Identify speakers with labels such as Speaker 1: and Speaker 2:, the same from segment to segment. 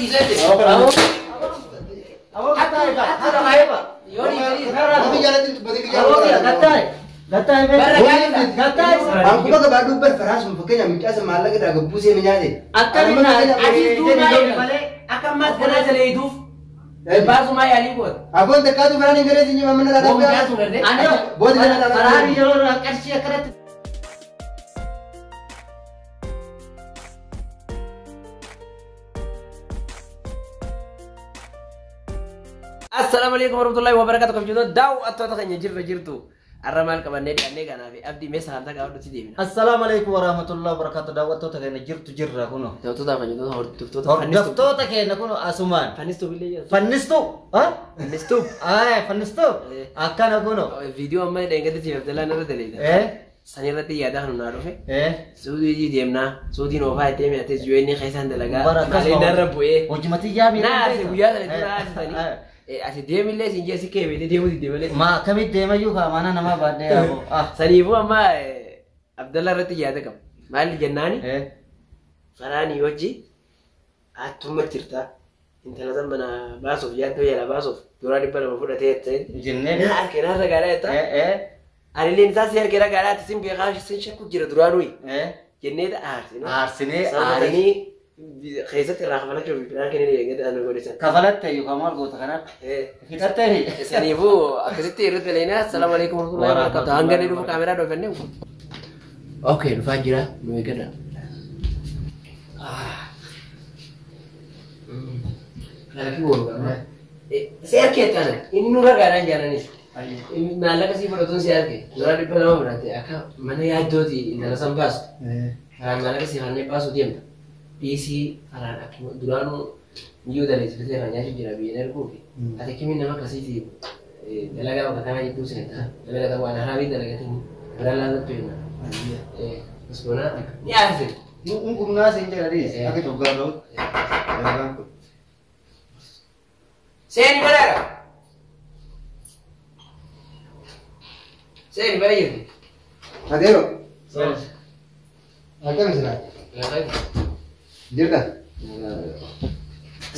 Speaker 1: di sini.
Speaker 2: Awak kata ada apa?
Speaker 1: Yoni ini.
Speaker 3: Tapi jalan itu berarti
Speaker 2: Awak ya kata. Kata kata.
Speaker 3: Aku baga badu berferash mufaknya minta sama lagi dah gebusi menyade.
Speaker 2: Akan ini
Speaker 1: Aziz tu naik balik. Akan mas kena jadi itu. Baru mai ali buat.
Speaker 3: Aku dekat tu berani kerja sini mana ada.
Speaker 2: Anda
Speaker 3: buat jalan
Speaker 2: Ferrari jalur kerja kereta.
Speaker 1: Assalamualaikum warahmatullahi wabarakatuh. Kamu jodoh daw atau tak jirtu. Aramal kaman nedi ane kana fi abdi mesa hanta ka wadu tidimi.
Speaker 2: Assalamualaikum warahmatullahi wabarakatuh. Dawat to takena jirtu jirra kuno.
Speaker 1: Daw to ta kan jodoh hortu to
Speaker 2: Dafto takena kuno asuman.
Speaker 1: Fanisto bile.
Speaker 2: Fanisto. Ha?
Speaker 1: Fanisto.
Speaker 2: Fanisto. Akana kuno.
Speaker 1: Video amma de ngati ti abdalla na dele. Sanirati yada hanu na rofe. Sudi di demna. Sudi no fa teme ate jueni khaisan dalaga. Mali darabue.
Speaker 2: Wajmati jami.
Speaker 1: Na se buya dale na asani. Asih dia milih sih jadi kayak dia dia milih.
Speaker 2: Ma kami dia maju kah mana nama badai aku.
Speaker 1: Saribu amma Abdullah rati ya dekam. Mal jannani. Farani wajji. Atumma tirta. Inta lazam bana basof ya to ya basof. Durani bana mafuda tete.
Speaker 2: Jinne.
Speaker 1: Na kena ragara ta. Ani lin sa ser kira gara tisim ke gashi sin shakku jira durarui. Jinne da arsine.
Speaker 2: Arsine.
Speaker 1: Arini خيزت الرحمة كيف بيبان كني يجد أنا قولي
Speaker 2: كفلت تيو كمال قوت كنا kita teh
Speaker 1: senibu akhirnya irut belina assalamualaikum warahmatullahi wabarakatuh anggar itu kamera do fenne oke do fajira do megada lagi gua share kan ini nura garan jalan ini ini malah kasih foto share ke nura di belakang berarti aka mana ya dodi ini dalam bas malah kasih hanya bas udiam PC aran aku duranu new dari seperti hanya jira biner kubi ate kimi nama kasih ti dalaga waktu tengah itu senta dalaga tahu anak hari dalaga tu berlalu tu na sebenarnya ni asal
Speaker 3: ungkum nasi injak tadi aku coba lo
Speaker 1: saya ni mana saya ni mana ini
Speaker 3: adero ada misalnya Jirta.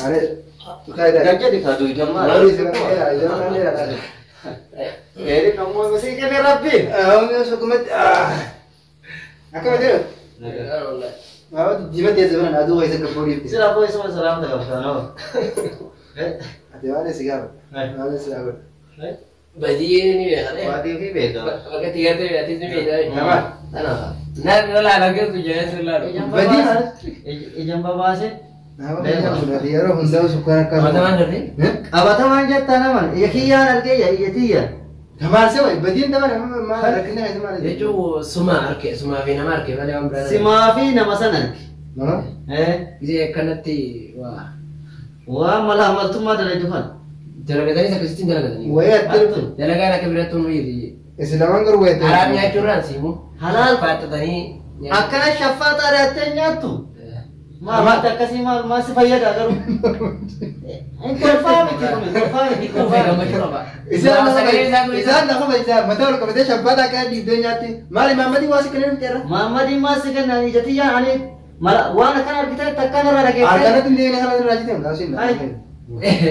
Speaker 3: Are kaida.
Speaker 2: Gajah di kado itu mah.
Speaker 3: Lalu sekarang ya, jangan ada.
Speaker 2: Jadi kamu masih kan rapi.
Speaker 3: Ini sukumet. Aku ada. Mau jimat dia zaman adu kaisa kapuri.
Speaker 2: Sila po isma salam ta kapsano.
Speaker 3: Ada mana sigar? Ada sigar.
Speaker 1: Badi ini ya kan?
Speaker 2: Badi ini beda.
Speaker 1: Pakai tiga tu ya, tiga beda.
Speaker 3: Nama?
Speaker 1: Tanah. Nah, lagi tu jangan selalu.
Speaker 3: Badi.
Speaker 2: Ijam baba se.
Speaker 3: Nama sudah dia orang hendak suka kan.
Speaker 1: Abataman dari?
Speaker 2: Abataman jata naman. Yakiyan arke ya yatiya.
Speaker 3: Thamar se wai badi thamar ma rakna है तुम्हारे.
Speaker 1: ये जो सुमा arke, सुमा भी nama arke वाले हम berada.
Speaker 2: Simafi nama sanan.
Speaker 3: Mana?
Speaker 1: Jadi kanati wah.
Speaker 2: Wah malah amal tu mah dari Tuhan.
Speaker 1: Dalaga tadi saya kasih dalaga tadi.
Speaker 3: Wait, betul.
Speaker 1: Dalaga nak berat tu mui.
Speaker 3: Islaman कर wait.
Speaker 1: Arabnya curang sih mu.
Speaker 2: Halal
Speaker 1: Pat tadi.
Speaker 2: akan syafat aratnya tu. Ma tak kasih mal masih bayar agar. Engkau faham itu,
Speaker 1: Kamu curang pak.
Speaker 3: Izan nak apa izan? Mata orang kau syafat akan di dunia ti. Mali Muhammad wasi kena bicara.
Speaker 2: Muhammad masih kan nani jatiya ani malah wana kan kita takkan ada lagi.
Speaker 3: Ada tu dia nak rajin tu, kau sih.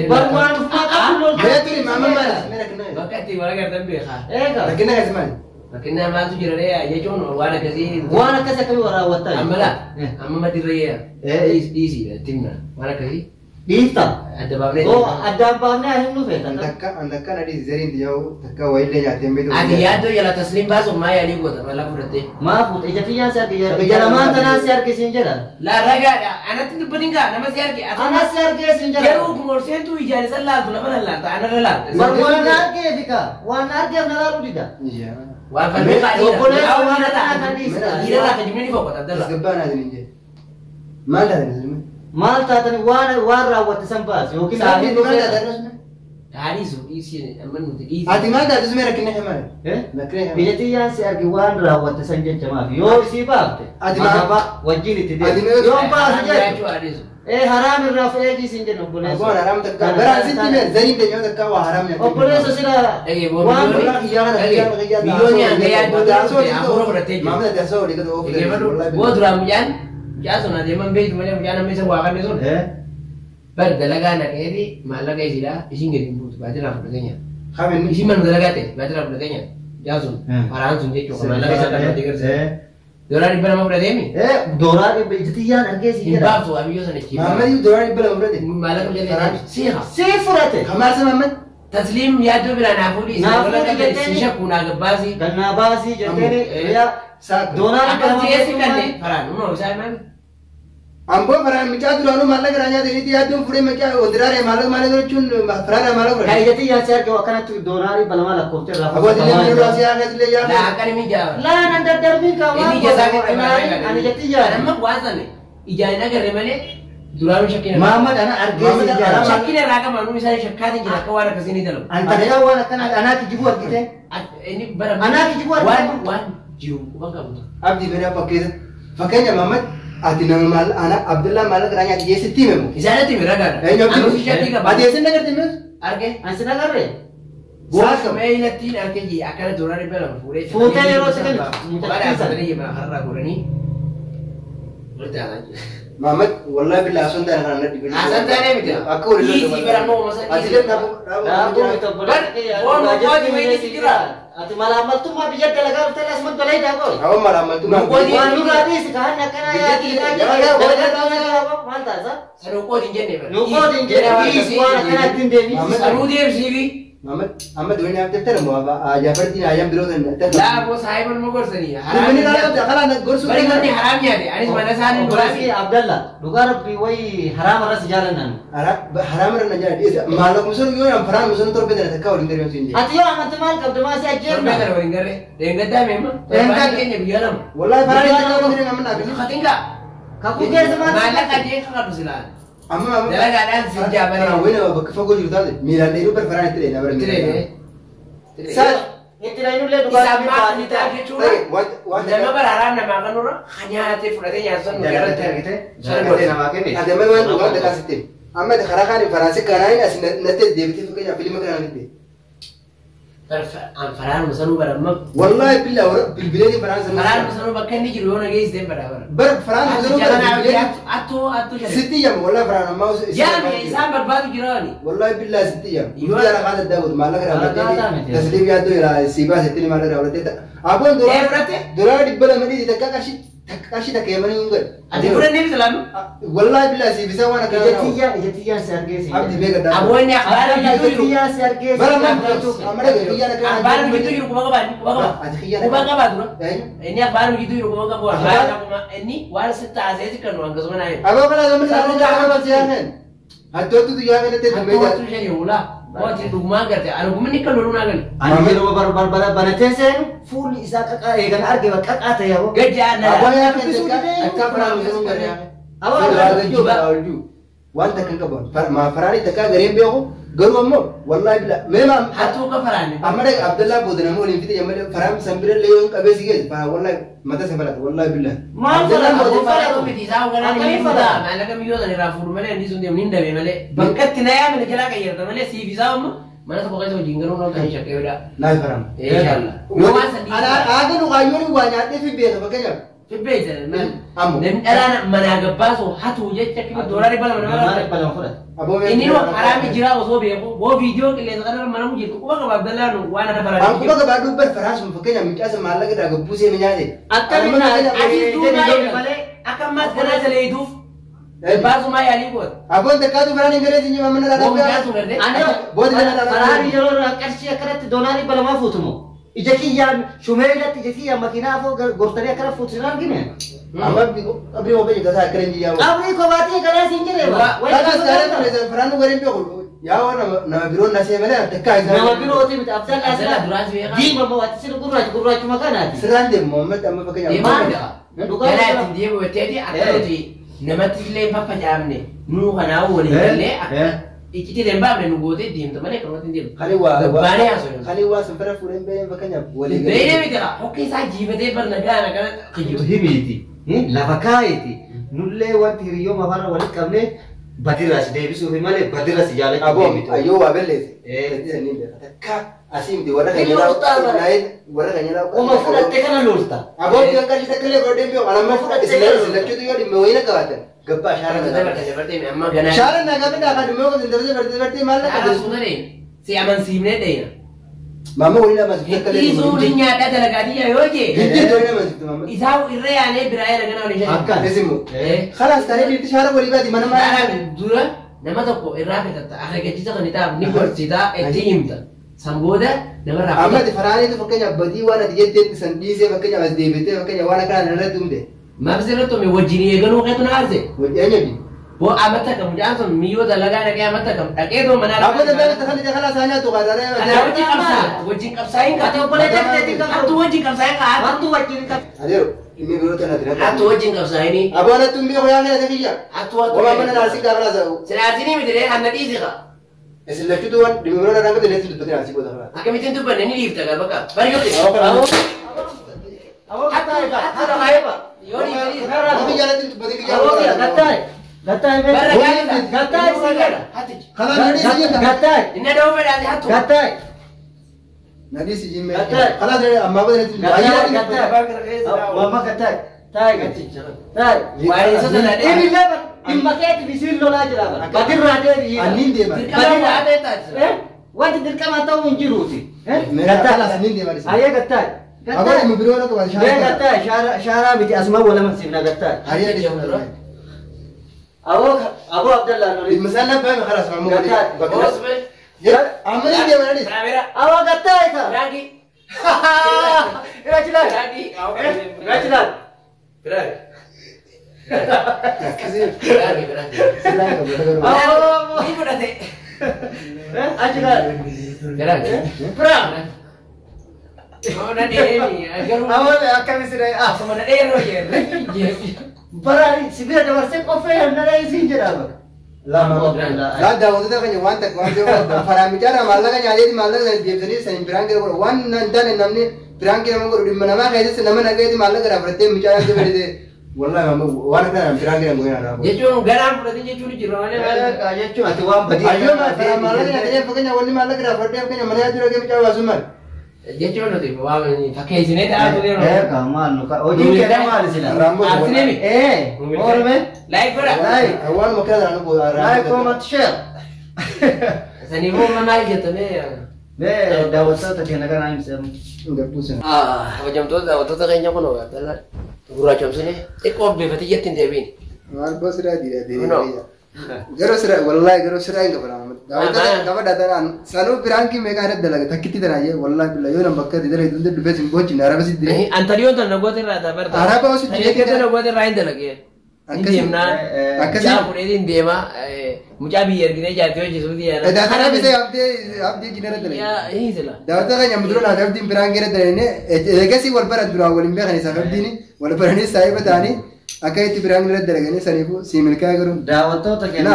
Speaker 2: Baruan mata pun.
Speaker 3: Dia tu ni mama mana? Mereka kena.
Speaker 1: Bakati wala kerja beha.
Speaker 3: Mereka kena kasih mana?
Speaker 1: Makanya malu tu jira ya cuma wala kasih.
Speaker 2: Wana kasih kami orang wata.
Speaker 1: Amala. Amma mati raya. Easy timna. Wala kasih.
Speaker 2: Bisa.
Speaker 1: Ada babnya.
Speaker 2: Oh, ada babnya hindu feta.
Speaker 3: Anda kan ada zerin dia, takkan waile ya tembe tu.
Speaker 1: Adi ya tu ya taslim baso maya ni buat malah berarti.
Speaker 2: Maaf, jatiya saya dia. Jalaman tanah siar ke sinjara.
Speaker 1: La raga anak tu penting kan nama siar ke.
Speaker 2: Anak siar ke sinjara.
Speaker 1: Jauh umur sen tu ijaz salah tu nama lah. Tak ada lah.
Speaker 2: Baruan arke dika. Wan arke nalalu tidak.
Speaker 3: Iya.
Speaker 1: Wal kan dia tak
Speaker 2: boleh
Speaker 1: awak
Speaker 2: awak
Speaker 1: tak
Speaker 2: tak di.
Speaker 1: Ira lah kejumlah ni pokok tak ada.
Speaker 3: Segaban ada ni je. Mana ada ni?
Speaker 2: Mal tatan wana warra wat sampas. Yo kita
Speaker 3: Sabi tu mana ada terus?
Speaker 1: Hari su isi ni aman mesti isi.
Speaker 3: Ati mana ada tu mereka kena hemar. Nakre hemar.
Speaker 2: Jatiya siar ke wanra wat sanjen cama. Yo si bab.
Speaker 3: Adi mana?
Speaker 2: Wajini tidak.
Speaker 3: Adi mana?
Speaker 2: Yo pas saja.
Speaker 1: Ada su.
Speaker 2: Haram rafa egi sinjen boleh.
Speaker 3: Abang haram tak. Beran sinti me zani de nyoda kawa haram ya.
Speaker 2: Oh boleh so sila.
Speaker 1: Wan Videonya gaya tu dah so aku berarti.
Speaker 3: Mama dah so dia tu.
Speaker 1: Gua drum yan. Ya so na dia man be tu macam jangan mesti wakan dia so. برد لقانا كذي ما لقى يزيلا يشين قديم بوت بعدين راح بدنيا
Speaker 3: خامن
Speaker 1: يشين من لقاته بعدين راح بدنيا جازون فران سنجي كم ما لقى سكان تيجر دولار يبلا ما بديمي
Speaker 2: دولار بيجتيان أرجسي كده
Speaker 1: يبقى تو أبي يوزن كذي
Speaker 3: محمد دولار يبلا ما بدي
Speaker 1: ما لقى جل سيها
Speaker 2: سيفرته
Speaker 3: خمار محمد
Speaker 1: تسليم يادو بلا نافولي
Speaker 2: نافولي
Speaker 1: سيشا كونا قباسي
Speaker 2: كنا باسي جتني يا
Speaker 3: ساك
Speaker 2: دولار
Speaker 1: أكل سياسي كني فران نو ساي مان
Speaker 3: ambo faran micha duranu malak ranya deni ti adum fure mecha odrare malak chun faran malak
Speaker 2: كاي جتي يا سير كوا كانت دولار بلما لا كوتر لا
Speaker 3: abo dile mero rasi aga dile ya
Speaker 1: لا أكل ميجا
Speaker 2: لا نندر دربي كوا
Speaker 1: ini jasa kita
Speaker 2: أنا جتي يا
Speaker 1: أنا ما kuasa nih ijazahnya kerja mana dulu shakin
Speaker 2: محمد أنا أرجسي جا
Speaker 1: shakin raga manu misalnya syakatin jika kau ada kesini dalam
Speaker 2: أنت كده وانا كان أنا تجيبوا أرجسي
Speaker 1: ini barang
Speaker 2: أنا تجيبوا
Speaker 1: wan jiu bukan kamu
Speaker 3: abdi bera pakai fakanya Muhammad adina mal ana Abdullah malak ranya di siti memo
Speaker 1: di sana tim raga
Speaker 3: anu
Speaker 1: si syakir ka
Speaker 3: adi esen nagar timus
Speaker 1: arke
Speaker 2: أنت نقرأ
Speaker 1: buat main tin arke ji akan dolar belam pure
Speaker 2: Foto yang lo sekali.
Speaker 1: ada tadi ma harra kurani berjalan
Speaker 3: Muhammad wallahi billah asun da ran di bin
Speaker 1: asan tane mita
Speaker 3: aku udah
Speaker 1: isi barang mau masa
Speaker 3: adile na
Speaker 2: Aku itu berarti ya.
Speaker 1: oh mau di main sikira
Speaker 2: Ati malam tu mah bijak dalagar telas mat balai dah kau.
Speaker 3: awan malam mal tu
Speaker 1: Nunggu di-
Speaker 2: Wah, lu gadi sekarang nak kena ya kita
Speaker 3: Ya,
Speaker 2: apa mantas ah.
Speaker 1: aduh kok dinjen ne
Speaker 2: Nuko dinje isi wana kena tinde ni.
Speaker 3: Muhammad
Speaker 1: aduh dia sini
Speaker 3: Muhammad Ahmad dunia apa ter mo Jafar tin ayam biro dan
Speaker 1: لا bos saya pun mau kursi
Speaker 3: Ini kalau kalau gor su
Speaker 1: bari kan ni haramnya deh anis mana sana
Speaker 2: Berarti Abdullah, lugar piwai haram ras jalanan.
Speaker 3: haram ran jadi malak musun yo yang faran musun tor bedar ta kawin der musun
Speaker 2: Ati yo amat mal kab dema se ajem.
Speaker 1: benar benar dengan dah memang
Speaker 3: Dengan-
Speaker 1: kayaknya biaram
Speaker 3: wallahi faran ta kawin der ngamen abi
Speaker 1: itu katinga
Speaker 2: Kaku ke zaman.
Speaker 1: mana kaje kakak tusilan
Speaker 3: amma
Speaker 1: dalam keadaan sejabat
Speaker 3: faran wena bak fago juta milan de per faran tire na bar
Speaker 2: Sa itira ini le lugar
Speaker 1: sama
Speaker 2: piwai
Speaker 1: kita
Speaker 2: ta.
Speaker 1: gitu
Speaker 3: wa
Speaker 1: nama berharam nama kan orang hanya hati furate nyason negara
Speaker 3: ada memang wa da kasite amma da kharakani faransi kanain asin nate debiti fuka film kana nite
Speaker 1: Farhan musanu beramak
Speaker 3: wallahi billah bilbiladi faransi
Speaker 1: Farhan musanu bakkan ni jiru na guys dem berabar
Speaker 3: bar faransi musun bilbiladi
Speaker 1: atu
Speaker 3: ستي ايام والله فرعون ما
Speaker 1: يعني انسان برباد جيراني
Speaker 3: والله بالله 6 ايام
Speaker 1: أيوة.
Speaker 3: انا قاعد داود ما لك
Speaker 2: أنا قاعد
Speaker 3: تسليم يا دو الى سيبا ستي ما لك ولا ابون
Speaker 1: إيه فرته؟
Speaker 3: دولار دبل مدي تكاكشي تكاشي تكيمني ينقل
Speaker 1: ati furan ni salam
Speaker 3: والله بالله سي بيسا وانا كان
Speaker 2: Ijatiya sergesi.
Speaker 3: عبد بيك دا
Speaker 1: abo ni akhbar gitu
Speaker 2: Ijatiya sergesi.
Speaker 3: برا ما امره يا انا كان
Speaker 1: akhbar gitu yuru kuma kaban kuma kaban dulu ini akhbar gitu yuru kuma kaban akhbar ini war sita azezi kan wanga zama nayi
Speaker 3: ابو بلا من انا بس يا هن هتوتو يا هن
Speaker 1: atu atu jadi ula oh jadi rumah garte anu kuma ni kalau runa gal
Speaker 2: Ani lo bar banatesen full isa kaka egan arge wa kaka ta yabo.
Speaker 1: gajana
Speaker 3: ابو يا كان اكا فرعون مسلم غير وانت كان كبر ما فراري تكا غريب بيو غرو مو والله بالله مما
Speaker 1: atu ka farani
Speaker 3: امره عبد الله بودنا مو لين في يمل فرام سمبر ليون كبس جيل والله متى سبلت والله بالله
Speaker 2: ما
Speaker 3: عبد الله
Speaker 2: فرق،
Speaker 3: بودنا
Speaker 2: فرق.
Speaker 1: Aku biti tahu kan
Speaker 2: Akan
Speaker 1: ini
Speaker 2: fada.
Speaker 1: muda, mana kami juga dari rafur mana yang disuntik meninda mana bangkat tinaya mana kira kayak gitu mana si bisa mana tuh pokoknya tuh jinggaru nol kan siapa udah
Speaker 3: ناي فرام
Speaker 1: insyaallah Rumah sendiri.
Speaker 3: انا انا غايوني وانيات في بيت بكجا
Speaker 1: Beda man.
Speaker 3: Amo.
Speaker 1: Dan ala mana gabaso hatu je cek ni dolar bala
Speaker 2: Mana
Speaker 1: mana.
Speaker 2: paling furat.
Speaker 3: ابو
Speaker 1: Ini lo arami jira waso be wo video ke le zakar mana mu je ko ba Abdullah no wana da fara.
Speaker 3: aku baga badu ber faras mu fakenya mi kasa malaga daga buse mi nyade
Speaker 2: Akan
Speaker 1: Adi tu na bale akan mas kana tele itu. Bazu ma yali ko.
Speaker 3: ابو انت كادو فراني غير دي ما من لا
Speaker 1: Wo ga tu ngade.
Speaker 2: Ane
Speaker 3: Boleh jalan.
Speaker 2: Farhani jalur karsi akarat donari bala ma futumo. Ijatiya shumeila ijatiya makina fo gortari akarat futunan gine.
Speaker 3: amma abri mo be kasa krenji ya
Speaker 2: Abri ko bati kala sinjire ba.
Speaker 3: kala sare faranu غير بيقول يا وانا na biro na se mele takka
Speaker 2: Nama biro oti mit afsal
Speaker 1: Abdullah
Speaker 2: asla.
Speaker 1: duraj be
Speaker 2: Di mama wati sir gurraj makana ati.
Speaker 3: sirande Muhammad amma fakenya
Speaker 1: Dia mana? Kana dia buat tadi atau di nama tile papa jamne. Nu kana woni le ikiti demba me nu gode dim to mane kana tindim.
Speaker 3: khali wa
Speaker 1: Bane aso.
Speaker 3: khali wa safara furen be fakenya wali
Speaker 1: Bene bita. Oke sa jibe de bar nagana kana
Speaker 2: Itu himiti. Lafakaiti. Nulle wanti riyo mafara wali kamne Badiras deebisuu fi malee badiras jaalachuu
Speaker 3: Abo
Speaker 2: deebitu.
Speaker 3: ayyoo waa belleesse. Sanii takka asiimti warra kanyalaa
Speaker 2: Uma fudhatte kana lolta.
Speaker 3: Abo kan kalli takkalee godhee biyo alamma fudhatte silachuutu yoo dhimma wayina qabaatan gabbaa shaara shaara nagaa fi dhaakaa dhimma yoo kan dabartee maal
Speaker 1: Arasuudhaan si amansiifnee dheena.
Speaker 3: Mama wayina amansiifte takkalee
Speaker 1: Iisuu ni nyaadhaa dalagaatiya yoo jee.
Speaker 3: Hijjii wayina amansiifte mama.
Speaker 1: Isaa irra yaanee biraa yaada kana waliin
Speaker 3: Akka isimu. Khalaas taanee dhiirti shaara walii baati mana maa.
Speaker 1: Dura nama tokko irraa fitatta akeekkachiisa kan itaaf ni gorsitaa itti himta. San booda namarraa fita.
Speaker 3: Amma faraaniitu fakkeenyaaf badii waan ati jetteetti san dhiisee fakkeenyaaf as deebitee fakkeenyaaf waan akkanaan irratti humde.
Speaker 1: Maabsi irratti home wajjin eegaluu keetu na aarse.
Speaker 3: Wajji anyabi.
Speaker 1: Boo amata kam jaanson miyyoo dalagaa dhaqee amata kam dhaqee too manaa.
Speaker 3: Abbo danda'e takkan ija kalaa saanyaa tu qaadaalee.
Speaker 1: Kana wajjin qabsaa wajjin qabsaayin kaa. Attu wajjin qabsaayin kaa. Attu wajjin qabsaayin.
Speaker 3: Adeero dhimmi biroo tana dira.
Speaker 1: Attu wajjin qabsaayini.
Speaker 3: Abbo anatti humbi qoyaa kana tafiyya.
Speaker 1: Attu
Speaker 3: Wama mana naasii gaafala sa'u.
Speaker 1: Sinaasini mitire hanna dhiisi kaa.
Speaker 3: Isin lachuutu waan dhimmi biroo dhaan gadi leessu dubbate naasii booda kana.
Speaker 1: Akkamittiin dubbanne ni dhiifta gaa bakka. Bari yoo
Speaker 3: Awwa kana.
Speaker 2: Awwa gattaay ka.
Speaker 1: yoo dhiifta.
Speaker 3: Namni jaalatti dubbate
Speaker 2: Awwa gattaay. Gattaay be.
Speaker 1: Barra gaariidha.
Speaker 2: Gattaay sigara.
Speaker 1: Hatichi.
Speaker 3: Kana nadi si jinta.
Speaker 2: Gattaay.
Speaker 1: Inni dhawuu fedhaati hattu.
Speaker 2: Gattaay.
Speaker 3: Nadi si jimme.
Speaker 2: Gattaay.
Speaker 3: Kana dere amma booda nadi.
Speaker 2: Gattaay. Mama gattaay. Taay gaticha. Taay.
Speaker 1: Waa'eessota dhaadhee.
Speaker 2: Inni laba dhimma keeti bisiin lolaa jira. Badirraa deebi'ii.
Speaker 3: Anniin deema.
Speaker 1: Dirqama waa'ee taasisa.
Speaker 2: Wanti dirqama ta'uu hin jiruuti.
Speaker 3: Gattaay anniin deema.
Speaker 2: Ayee gattaay.
Speaker 3: Abbo dhimmi biroo na qaban
Speaker 2: Bee gattaay shaaraa miti asuma wala mansiifna gattaay.
Speaker 3: Ayee deema.
Speaker 2: Aboo Abdallah nuri.
Speaker 3: Dhimmi isaan labbaa mi khalas mamu wali.
Speaker 1: Boos be.
Speaker 3: Amma ni deema nadi.
Speaker 1: Saamira.
Speaker 2: Aboo gattaay ka.
Speaker 1: Biraanki.
Speaker 2: Irachilaan.
Speaker 1: Biraanki.
Speaker 2: Irachilaan.
Speaker 1: Biraanki.
Speaker 3: Akkasii.
Speaker 1: Biraanki. Biraanki.
Speaker 3: Silaa qabu.
Speaker 2: Aboo.
Speaker 1: Ni fudhate.
Speaker 2: Achilaan.
Speaker 1: Biraanki.
Speaker 2: Biraanki.
Speaker 1: Oh na deemi. Garuu.
Speaker 2: Aboo akkamitti sidee.
Speaker 1: Asuma na dheeroo jeerre.
Speaker 2: Baraani sibira dabarsee qoffee hannara isiin jedhama. Lama
Speaker 3: Laa daawwattoota keenya waan takka waan ta'eef faraamichaadha maallaqa nyaateeti maallaqa sana deebisanii sana biraan gara godha waan hin taane namni biraan gara godhu dhimma namaa keessatti nama nagayeeti maallaqa gara fudhattee mucaa yaadde fedhite wallahi waan akka biraan gara goyaan raa.
Speaker 1: Jechuun garaan fudhate jechuun jira malee maal.
Speaker 2: jechuun ati waan badii.
Speaker 3: Ayyoo maallaqa nyaatee fakkeenya wanni maallaqa gara fudhattee fakkeenya mana yaaddu dhagee mucaa baasu maal.
Speaker 1: Jechuun nuti waa fakkeessinee taa'aa ture.
Speaker 2: Maal nu hojii keenya maal sila.
Speaker 1: Arsinemi.
Speaker 2: Orme.
Speaker 1: Like godha.
Speaker 3: Waan makkaa sana nu
Speaker 2: Like comment share.
Speaker 1: Saniifuu maal jettamee.
Speaker 2: Bee daawwattoota keenya kanaa himseemu.
Speaker 1: Hojjamtoota keenya kun gurraachomsine xiqqoo beefatee jettiin deebiin.
Speaker 3: Maal bosiraa diidha Garo sira wallahi garo sira inga fara daawwattoota gaba datanaan sanuu biraan kii meeqa irratti dalaga takkitti tanaayyee wallahi billa yoo nan bakka didara hidhunde dhufee sin boochin araba si dire.
Speaker 1: Antariyoon tan nagoota irraa dabarta.
Speaker 3: Araba osi dire
Speaker 1: Keessa nagoota irraa hin dalagee. Deemnaa mucaa fudheetiin deema mucaa biyya erginee jaartii hojjetu diyaana.
Speaker 3: Daatana bisee abdii jinara dalaga.
Speaker 1: Yaa sila.
Speaker 3: Daawwattoota keenya muduroo naa abdiin biraan geera dalagine eegasii wal baran duraan waliin beekan isaa abdiin wal baranii saayiba ta'anii akka itti biraan geera dalaganii saniifuu si milkaa garuu.
Speaker 2: Daawwattoota keenya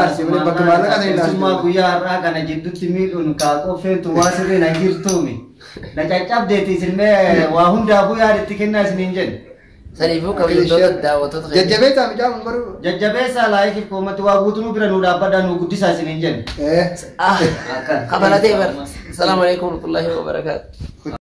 Speaker 3: bakka maallaqa ta'e
Speaker 2: keessumaa guyyaa har'aa kana jidduutti miidhuun kaakoo feetu waa sirrii na jirtuumi. Na caccabdeeti isinmee waa hundaafuu yaadatti kennaa isiniin jedhe.
Speaker 1: Saniifuu kabajamtoota daawwattoota keenya.
Speaker 3: Jajjabeessaa mucaa kun garuu.
Speaker 2: Jajjabeessaa laayikiif koomatti waa guutuu bira nu dhaabbadhaa nu guddisaa isiniin jedhe.
Speaker 1: Qabalatee bar. Salaamu alaikum warahmatullahi wabarakatuh.